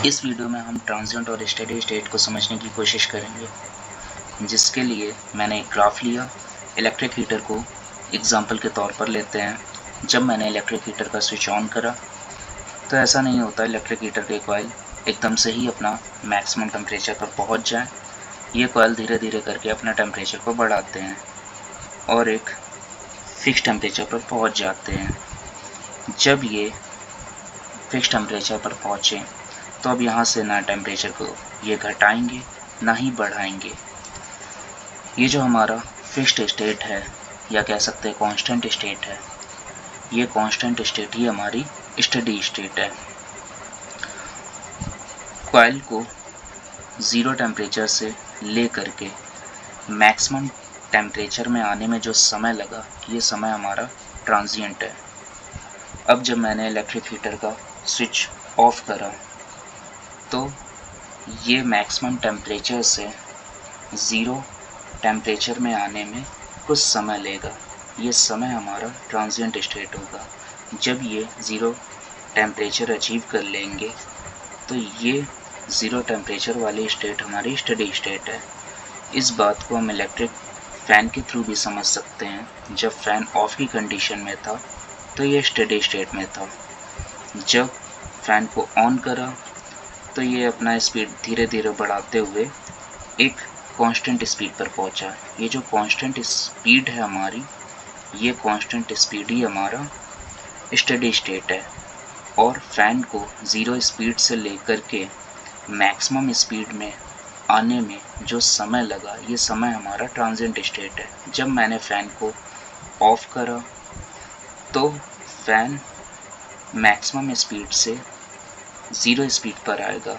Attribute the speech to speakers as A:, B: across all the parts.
A: इस वीडियो में हम ट्रांजिएंट और स्टेडी स्टेट को समझने की कोशिश करेंगे, जिसके लिए मैंने एक ग्राफ लिया। इलेक्ट्रिक हीटर को एग्जाम्पल के तौर पर लेते हैं। जब मैंने इलेक्ट्रिक हीटर का स्विच ऑन करा तो ऐसा नहीं होता इलेक्ट्रिक हीटर के कॉइल एकदम से ही अपना मैक्सिमम टेम्परेचर पर पहुंच जाए। ये कॉइल धीरे धीरे करके अपना टेम्परेचर को बढ़ाते हैं और एक फिक्स टेम्परेचर पर पहुंच जाते हैं। जब ये फिक्स टेम्परेचर पर पहुँचे तो अब यहाँ से ना टेम्परेचर को ये घटाएंगे ना ही बढ़ाएंगे। ये जो हमारा फिक्स्ड स्टेट है या कह सकते हैं कांस्टेंट स्टेट है, ये कांस्टेंट स्टेट ही हमारी स्टेडी स्टेट है। कॉइल को ज़ीरो टेम्परेचर से ले करके मैक्सिमम टेम्परेचर में आने में जो समय लगा, ये समय हमारा ट्रांजिएंट है। अब जब मैंने इलेक्ट्रिक हीटर का स्विच ऑफ करा तो ये मैक्सिमम टेम्परेचर से ज़ीरो टेम्परेचर में आने में कुछ समय लेगा। ये समय हमारा ट्रांजिएंट स्टेट होगा। जब ये ज़ीरो टेम्परेचर अचीव कर लेंगे तो ये ज़ीरो टेम्परेचर वाली स्टेट हमारी स्टेडी स्टेट है। इस बात को हम इलेक्ट्रिक फ़ैन के थ्रू भी समझ सकते हैं। जब फ़ैन ऑफ की कंडीशन में था तो ये स्टेडी स्टेट में था। जब फ़ैन को ऑन करा तो ये अपना स्पीड धीरे धीरे बढ़ाते हुए एक कांस्टेंट स्पीड पर पहुंचा। ये जो कांस्टेंट स्पीड है हमारी, ये कांस्टेंट स्पीड ही हमारा स्टेडी स्टेट है। और फ़ैन को ज़ीरो स्पीड से लेकर के मैक्सिमम स्पीड में आने में जो समय लगा, ये समय हमारा ट्रांजिएंट स्टेट है। जब मैंने फ़ैन को ऑफ करा तो फ़ैन मैक्सिमम स्पीड से ज़ीरो स्पीड पर आएगा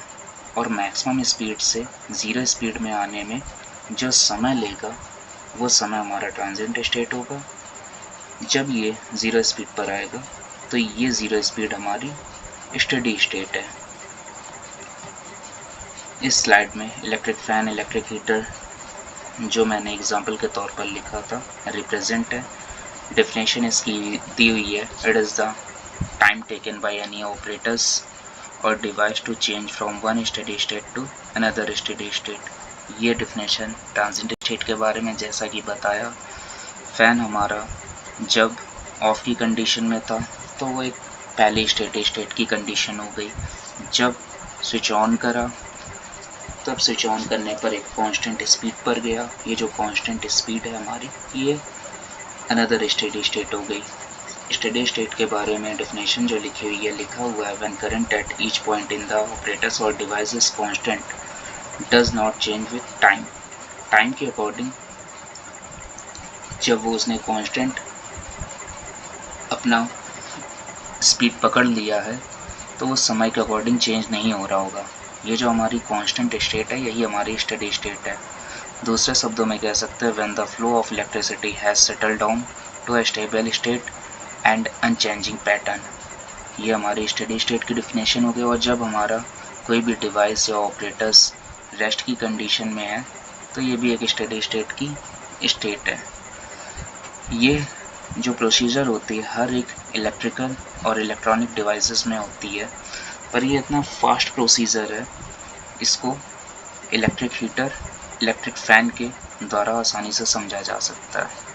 A: और मैक्सिमम स्पीड से ज़ीरो स्पीड में आने में जो समय लेगा, वो समय हमारा ट्रांजिएंट स्टेट होगा। जब ये ज़ीरो स्पीड पर आएगा तो ये ज़ीरो स्पीड हमारी स्टेडी स्टेट है। इस स्लाइड में इलेक्ट्रिक फ़ैन, इलेक्ट्रिक हीटर जो मैंने एग्जाम्पल के तौर पर लिखा था, रिप्रेजेंट है। डेफिनेशन इसकी दी हुई है, it is the time taken by any operators और device to change from one steady state to another steady state. ये डेफिनेशन ट्रांजिएंट स्टेट के बारे में। जैसा कि बताया, फ़ैन हमारा जब ऑफ की कंडीशन में था तो वो एक पहली स्टेडी स्टेट की कंडीशन हो गई। जब स्विच ऑन करा तब स्विच ऑन करने पर एक कांस्टेंट स्पीड पर गया। ये जो कांस्टेंट स्पीड है हमारी, ये अनदर स्टेडी स्टेट हो गई। स्टेडी स्टेट के बारे में डेफिनेशन जो लिखी हुई है, लिखा हुआ है, when current at each point in the operators और device is constant does not change with time. Time के अकॉर्डिंग जब वो उसने कांस्टेंट अपना स्पीड पकड़ लिया है तो वो समय के अकॉर्डिंग चेंज नहीं हो रहा होगा। ये जो हमारी कांस्टेंट स्टेट है, यही हमारी स्टेडी स्टेट है। दूसरे शब्दों में कह सकते हैं, when the flow of electricity has settled down to a stable state and unchanging pattern. ये हमारी स्टेडी स्टेट की डेफिनेशन हो गई। और जब हमारा कोई भी डिवाइस या ऑपरेटर्स रेस्ट की कंडीशन में है तो ये भी एक स्टेडी स्टेट की स्टेट है। ये जो प्रोसीजर होती है हर एक इलेक्ट्रिकल और इलेक्ट्रॉनिक डिवाइसेस में होती है, पर ये इतना फास्ट प्रोसीजर है, इसको इलेक्ट्रिक हीटर, इलेक्ट्रिक फ़ैन के द्वारा आसानी से समझा जा सकता है।